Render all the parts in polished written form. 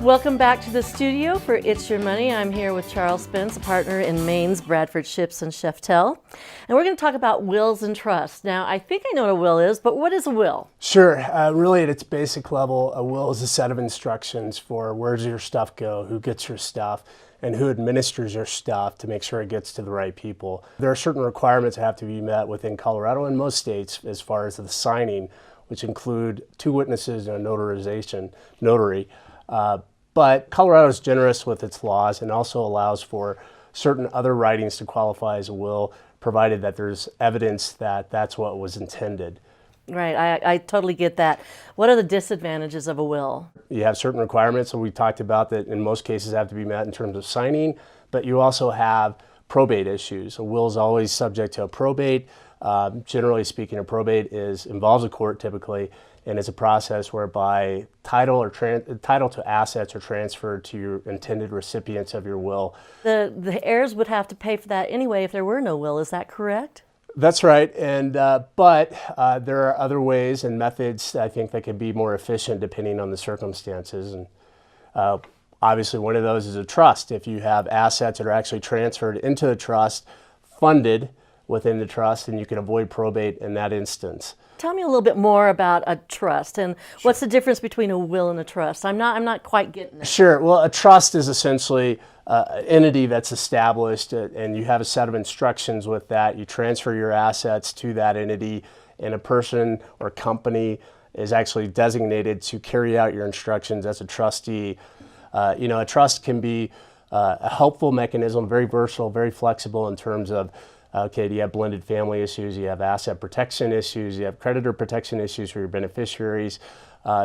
Welcome back to the studio for It's Your Money. I'm here with Charles Spence, a partner in Maynes, Bradford, and Sheftel. And we're going to talk about wills and trusts. Now, I think I know what a will is, but what is a will? Sure. Really, at its basic level, a will is a set of instructions for where does your stuff go, who gets your stuff, and who administers your stuff to make sure it gets to the right people. There are certain requirements that have to be met within Colorado and most states as far as the signing, which include 2 witnesses and a notary. But Colorado is generous with its laws and also allows for certain other writings to qualify as a will, provided that there's evidence that that's what was intended. Right, I totally get that. What are the disadvantages of a will? You have certain requirements that we talked about that in most cases have to be met in terms of signing, but you also have probate issues. A will is always subject to a probate. Generally speaking, a probate involves a court typically, and it's a process whereby title to assets are transferred to your intended recipients of your will. The heirs would have to pay for that anyway if there were no will, is that correct? That's right, and but there are other ways and methods I think that can be more efficient depending on the circumstances. And obviously one of those is a trust. If you have assets that are actually transferred into the trust, funded within the trust, and you can avoid probate in that instance. Tell me a little bit more about a trust and what's the difference between a will and a trust? I'm not quite getting it. Sure. Well, a trust is essentially an entity that's established, and you have a set of instructions with that. You transfer your assets to that entity, and a person or company is actually designated to carry out your instructions as a trustee. A trust can be a helpful mechanism, very versatile, very flexible in terms of okay, do you have blended family issues, you have asset protection issues, you have creditor protection issues for your beneficiaries.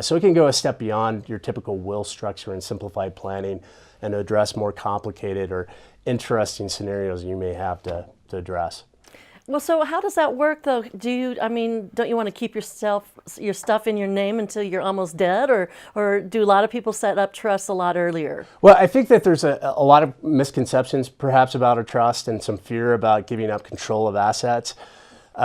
So it can go a step beyond your typical will structure and simplified planning and address more complicated or interesting scenarios you may have to address. Well, so how does that work though? Don't you want to keep your stuff in your name until you're almost dead, or do a lot of people set up trusts a lot earlier? Well, I think that there's a lot of misconceptions perhaps about a trust and some fear about giving up control of assets.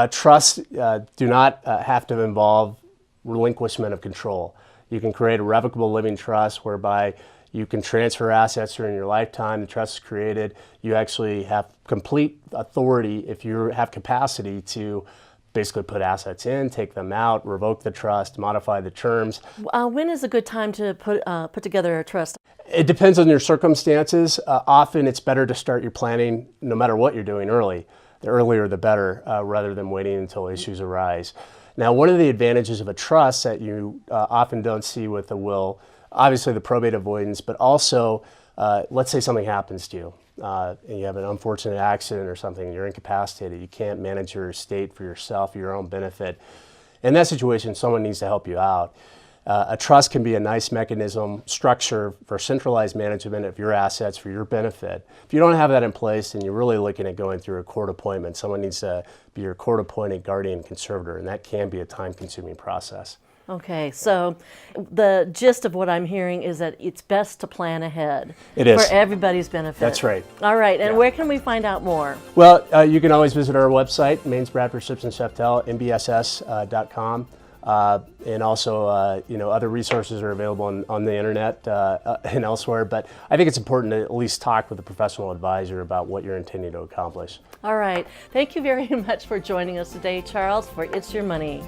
Trusts do not have to involve relinquishment of control. You can create a revocable living trust whereby you can transfer assets during your lifetime. The trust is created. You actually have complete authority, if you have capacity, to basically put assets in, take them out, revoke the trust, modify the terms. When is a good time to put together a trust? It depends on your circumstances. Often it's better to start your planning, no matter what you're doing, early. The earlier the better, rather than waiting until issues arise. Now, one of the advantages of a trust that you often don't see with a will, obviously the probate avoidance, but also let's say something happens to you and you have an unfortunate accident or something, you're incapacitated, you can't manage your estate for yourself, for your own benefit. In that situation, someone needs to help you out. A trust can be a nice mechanism, structure for centralized management of your assets for your benefit. If you don't have that in place, then you're really looking at going through a court appointment. Someone needs to be your court-appointed guardian conservator, and that can be a time-consuming process. Okay, so the gist of what I'm hearing is that it's best to plan ahead. It is. For everybody's benefit. That's right. All right, and where can we find out more? Well, you can always visit our website, Maynes, Bradford, and Sheftel, mbss.com. And also, other resources are available on the internet and elsewhere. But I think it's important to at least talk with a professional advisor about what you're intending to accomplish. All right. Thank you very much for joining us today, Charles, for It's Your Money.